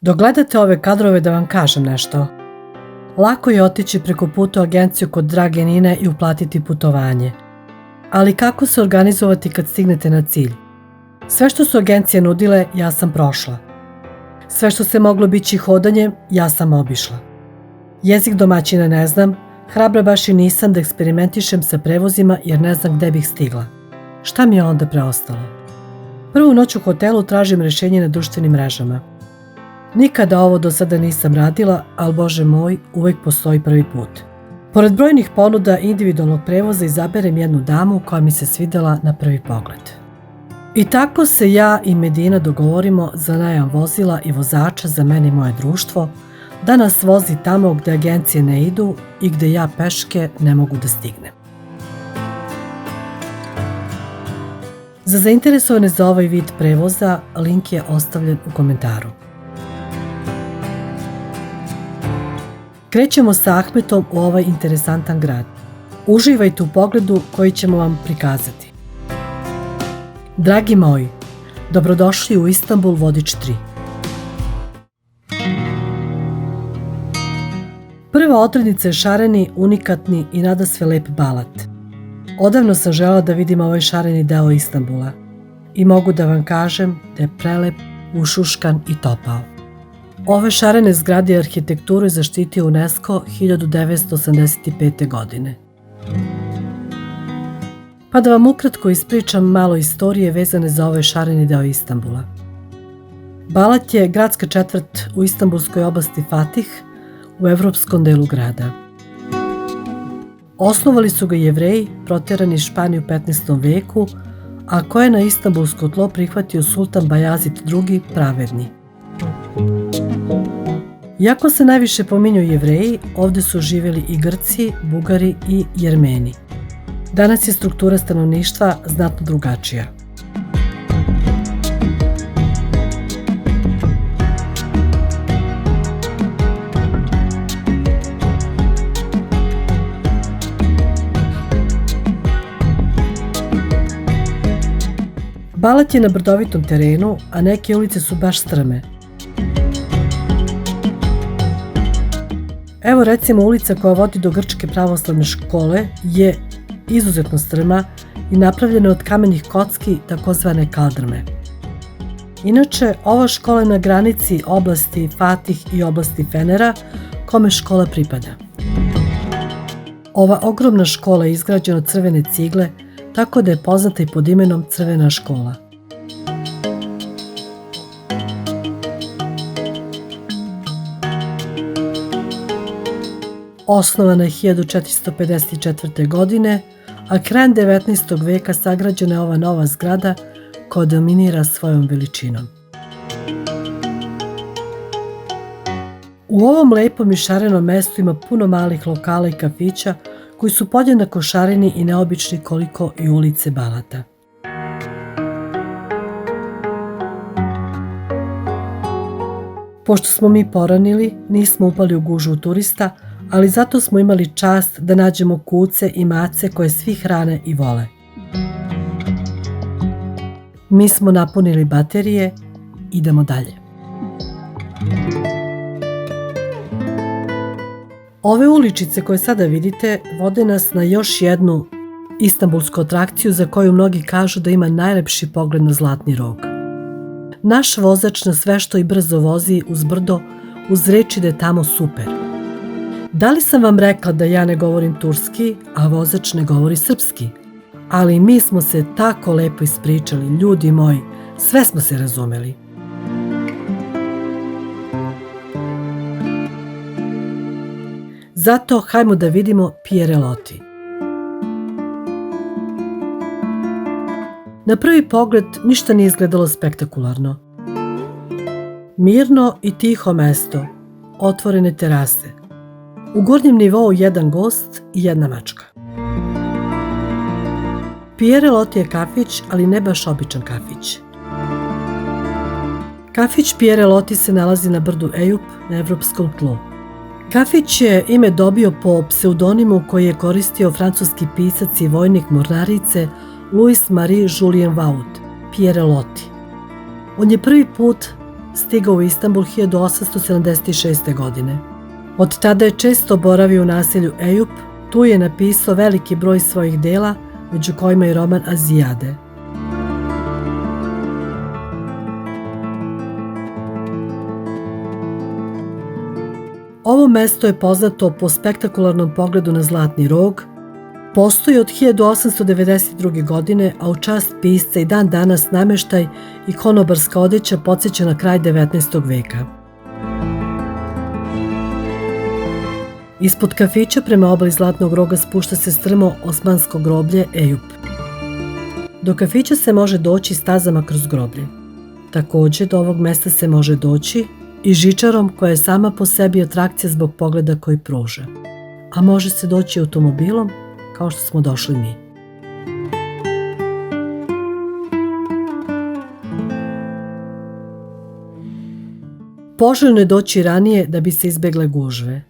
Dok gledate ove kadrove da vam kažem nešto. Lako je otići preko puta u agenciju kod drage Nine i uplatiti putovanje. Ali kako se organizovati kad stignete na cilj? Sve što su agencije nudile, ja sam prošla. Sve što se moglo bići hodanje, ja sam obišla. Jezik domaćina ne znam, hrabra baš i nisam da eksperimentišem sa prevozima jer ne znam gde bih stigla. Šta mi je onda preostalo? Prvu noć u hotelu tražim rešenje na društvenim mrežama. Nikada ovo do sada nisam radila, ali Bože moj, uvek postoji prvi put. Pored brojnih ponuda individualnog prevoza izaberem jednu damu koja mi se svidela na prvi pogled. I tako se ja i Medina dogovorimo za najam vozila i vozača za mene i moje društvo, da nas vozi tamo gde agencije ne idu i gde ja peške ne mogu da stignem. Za zainteresovane za ovaj vid prevoza, link je ostavljen u komentaru. Krećemo sa Ahmetom u ovaj interesantan grad. Uživajte u pogledu koji ćemo vam prikazati. Dragi moji, dobrodošli u Istanbul vodič 3. Prva odrednica je šareni, unikatni i nadasve lep Balat. Odavno sam želela da vidim ovaj šareni deo Istanbula i mogu da vam kažem da je prelep, ušuškan i topao. Ove šarene zgrade i arhitekturu je zaštitio UNESCO 1985. godine. Pa da vam ukratko ispričam malo istorije vezane za ovaj šareni deo Istanbula. Balat je gradska četvrt u istanbulskoj oblasti Fatih u evropskom delu grada. Osnovali su ga Jevreji, proterani iz Španije u 15. veku, a koje je na istanbulsko tlo prihvatio sultan Bajazid II. Pravedni. Iako se najviše pominju Jevreji, ovde su živjeli i Grci, Bugari i Jermeni. Danas je struktura stanovništva znatno drugačija. Balat je na brdovitom terenu, a neke ulice su baš strme. Evo recimo ulica koja vodi do Grčke pravoslavne škole je izuzetno strma i napravljena od kamenih kocki takozvane kaldrme. Inače, ova škola je na granici oblasti Fatih i oblasti Fenera, kome škola pripada. Ova ogromna škola je izgrađena od crvene cigle, tako da je poznata i pod imenom Crvena škola. Osnovana je 1454. godine, a krajem 19. veka sagrađena je ova nova zgrada koja dominira svojom veličinom. U ovom lepom i šarenom mestu ima puno malih lokala i kafića koji su podjednako šareni i neobični koliko i ulice Balata. Pošto smo mi poranili, nismo upali u gužvu turista, ali zato smo imali čast da nađemo kuce i mace koje svi hrane i vole. Mi smo napunili baterije, idemo dalje. Ove uličice koje sada vidite vode nas na još jednu istanbulsku atrakciju za koju mnogi kažu da ima najlepši pogled na Zlatni rog. Naš vozač nas vešto i brzo vozi uz brdo uz reči da je tamo super. Da li sam vam rekla da ja ne govorim turski, a vozač ne govori srpski? Ali mi smo se tako lepo ispričali, ljudi moji, sve smo se razumeli. Zato hajmo da vidimo Pierre Loti. Na prvi pogled ništa nije izgledalo spektakularno. Mirno i tiho mesto, otvorene terase. U gornjem nivou jedan gost i jedna mačka. Pierre Loti je kafić, ali ne baš običan kafić. Kafić Pierre Loti se nalazi na brdu Ejup na evropskom tlu. Kafić je ime dobio po pseudonimu koji je koristio francuski pisac i vojnik mornarice Louis Marie Julien Vaud, Pierre Loti. On je prvi put stigao u Istanbul 1876. godine. Od tada je često boravio u naselju Eyüp, tu je napisao veliki broj svojih dela, među kojima i roman Azijade. Ovo mesto je poznato po spektakularnom pogledu na Zlatni rog, postoji od 1892. godine, a u čast pisca i dan danas nameštaj i konobarska odeća podsjeća na kraj 19. veka. Ispod kafića prema obali Zlatnog roga spušta se strmo osmansko groblje Eyüp. Do kafića se može doći stazama kroz groblje. Takođe, do ovog mesta se može doći i žičarom koja je sama po sebi atrakcija zbog pogleda koji pruža. A može se doći automobilom, kao što smo došli mi. Poželjno je doći ranije da bi se izbegle gužve.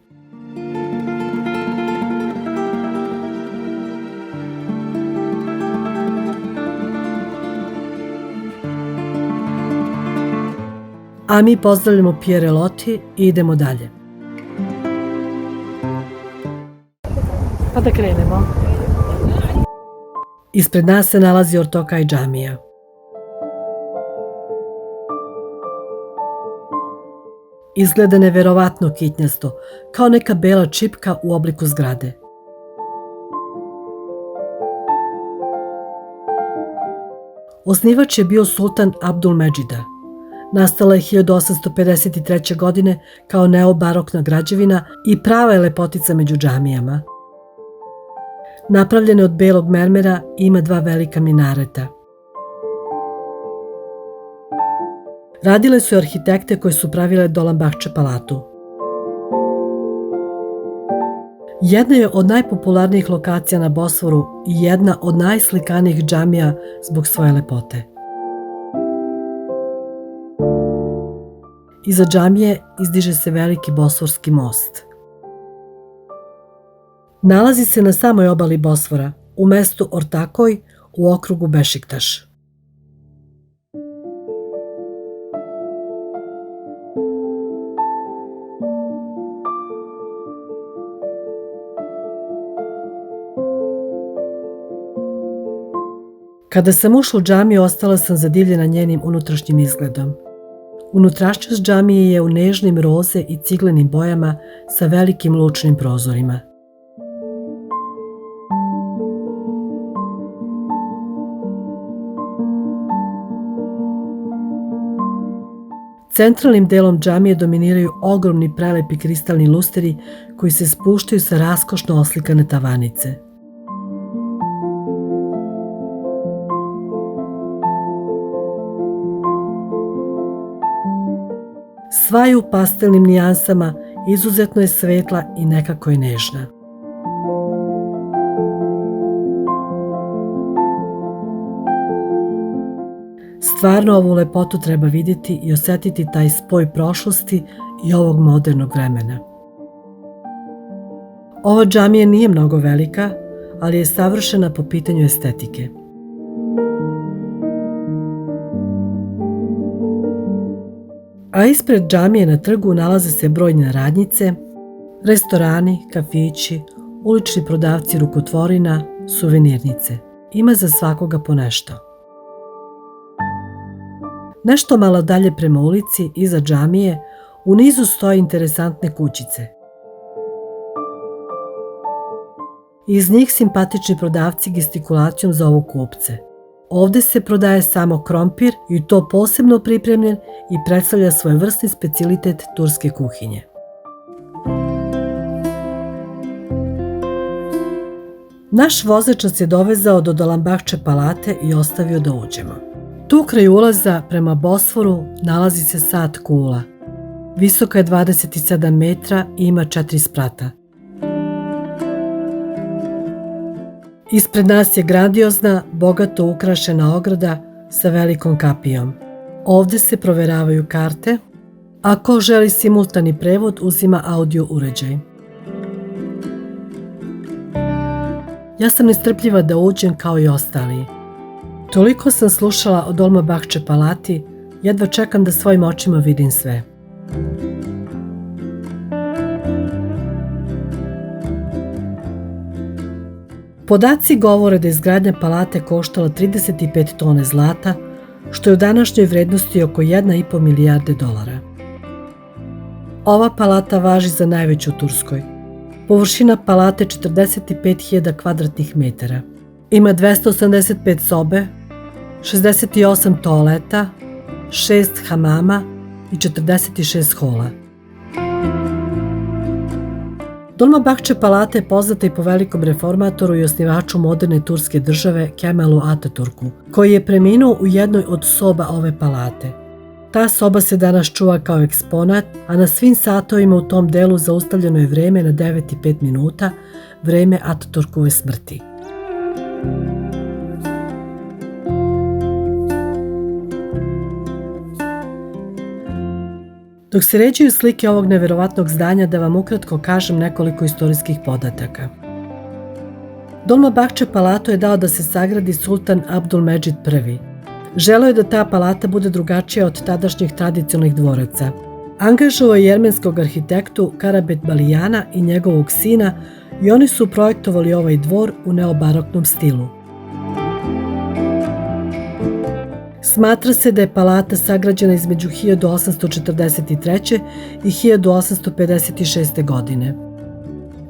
A mi pozdravljamo Pierre Loti i idemo dalje. Pa da krenemo. Ispred nas se nalazi Ortokaj džamija. Izgleda neverovatno kitnjasto, kao neka bela čipka u obliku zgrade. Osnivač je bio sultan Abdulmedžida. Nastala je 1853. godine kao neobarokna građevina i prava je lepotica među džamijama. Napravljena je od belog mermera i ima dva velika minareta. Radile su arhitekte koje su pravile Dolambahče palatu. Jedna je od najpopularnijih lokacija na Bosforu i jedna od najslikanijih džamija zbog svoje lepote. Iza džamije izdiže se veliki bosforski most. Nalazi se na samoj obali Bosfora, u mestu Ortakoj u okrugu Bešiktaš. Kada sam ušla u džamiju, ostala sam zadivljena njenim unutrašnjim izgledom. Unutrašnjost džamije je u nežnim roze i ciglenim bojama sa velikim lučnim prozorima. Centralnim delom džamije dominiraju ogromni prelepi kristalni lusteri koji se spuštaju sa raskošno oslikane tavanice. Sva je u pastelnim nijansama, izuzetno je svetla i nekako je nežna. Stvarno ovu lepotu treba vidjeti i osetiti taj spoj prošlosti i ovog modernog vremena. Ova džamija nije mnogo velika, ali je savršena po pitanju estetike. A ispred džamije na trgu nalaze se brojne radnjice, restorani, kafići, ulični prodavci rukotvorina, suvenirnice. Ima za svakoga po nešto. Nešto malo dalje prema ulici, iza džamije, u nizu stoje interesantne kućice. Iz njih simpatični prodavci gestikulacijom zovu kupce. Ovde se prodaje samo krompir i to posebno pripremljen i predstavlja svojevrsni specijalitet turske kuhinje. Naš vozač nas je dovezao do Dolambahče palate i ostavio da uđemo. Tu kraj ulaza prema Bosforu nalazi se sat kula. Visoka je 27 metra i ima 4 sprata. Ispred nas je grandiozna, bogato ukrašena ograda sa velikom kapijom. Ovde se proveravaju karte, a ko želi simultani prevod uzima audio uređaj. Ja sam nestrpljiva da uđem kao i ostali. Toliko sam slušala o Dolmabahče palati Jedva čekam da svojim očima vidim sve. Podaci govore da je izgradnja palate koštala 35 tone zlata, što je u današnjoj vrednosti oko 1,5 milijarde dolara. Ova palata važi za najveću u Turskoj. Površina palate je 45.000 kvadratnih metara. Ima 285 sobe, 68 toaleta, 6 hamama i 46 hola. Dolmabahče palata je poznata i po velikom reformatoru i osnivaču moderne turske države Kemalu Ataturku, koji je preminuo u jednoj od soba ove palate. Ta soba se danas čuva kao eksponat, a na svim satovima u tom delu zaustavljeno je vreme na 9,5 minuta, vreme Ataturkove smrti. Dok se ređuju slike ovog neverovatnog zdanja, da vam ukratko kažem nekoliko istorijskih podataka. Dolmabahče palatu je dao da se sagradi sultan Abdulmedžid I. Želeo je da ta palata bude drugačija od tadašnjih tradicionalnih dvoraca. Angažovao je jermenskog arhitektu Karabet-Balijana i njegovog sina i oni su projektovali ovaj dvor u neobaroknom stilu. Smatra se da je palata sagrađena između 1843. i 1856. godine.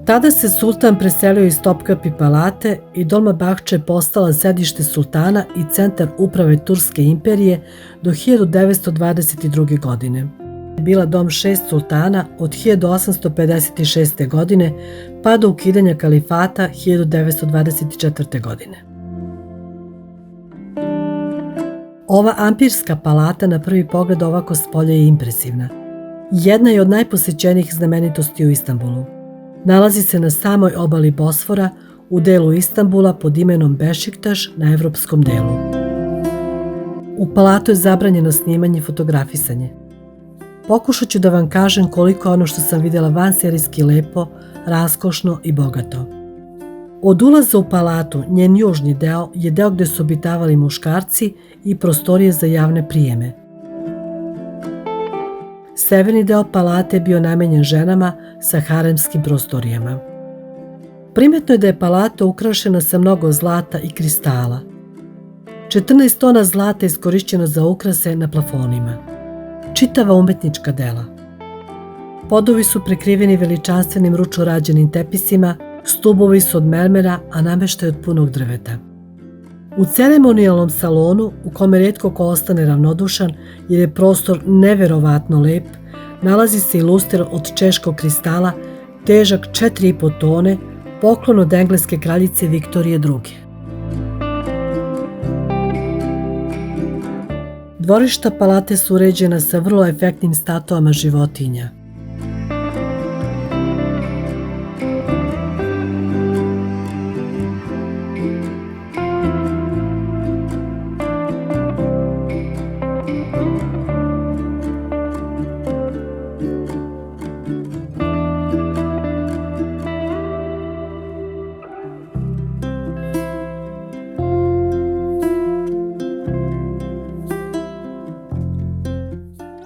Tada se sultan preselio iz Topkapi palate i Dolmabahče je postala sedište sultana i centar uprave Turske imperije do 1922. godine. Bila dom 6 sultana od 1856. godine pa do ukidanja kalifata 1924. godine. Ova ampirska palata na prvi pogled ovako spolja je impresivna. Jedna je od najposećenijih znamenitosti u Istanbulu. Nalazi se na samoj obali Bosfora u delu Istanbula pod imenom Bešiktaš na evropskom delu. U palatu je zabranjeno snimanje i fotografisanje. Pokušat ću da vam kažem koliko je ono što sam vidjela vanserijski lepo, raskošno i bogato. Od ulaza u palatu, njen južni deo je deo gde su obitavali muškarci i prostorije za javne prijeme. Severni deo palate je bio namenjen ženama sa haremskim prostorijama. Primetno je da je palata ukrašena sa mnogo zlata i kristala. 14 tona zlata je iskorišćeno za ukrase na plafonima. Čitava umetnička dela. Podovi su prekriveni veličanstvenim ručno rađenim tepisima, stubovi su od mermera, a nameštaj od punog drveta. U ceremonijalnom salonu, u kome retko ko ostane ravnodušan jer je prostor neverovatno lep, nalazi se i luster od češkog kristala, težak 4,5 tone, poklon od engleske kraljice Viktorije II. Dvorišta palate su uređena sa vrlo efektnim statuama životinja.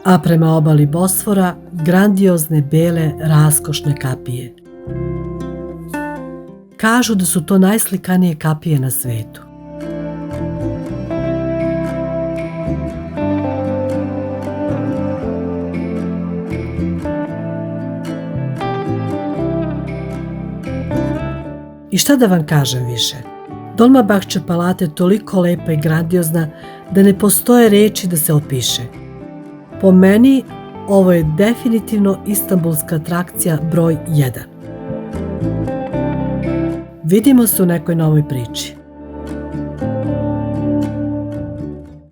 A prema obali Bosfora grandiozne bele raskošne kapije. Kažu da su to najslikanije kapije na svetu. I šta da vam kažem više? Dolmabahče palata je toliko lepa i grandiozna da ne postoje reči da se opiše. Po meni, ovo je definitivno istanbulska atrakcija broj 1. Vidimo se u nekoj novoj priči.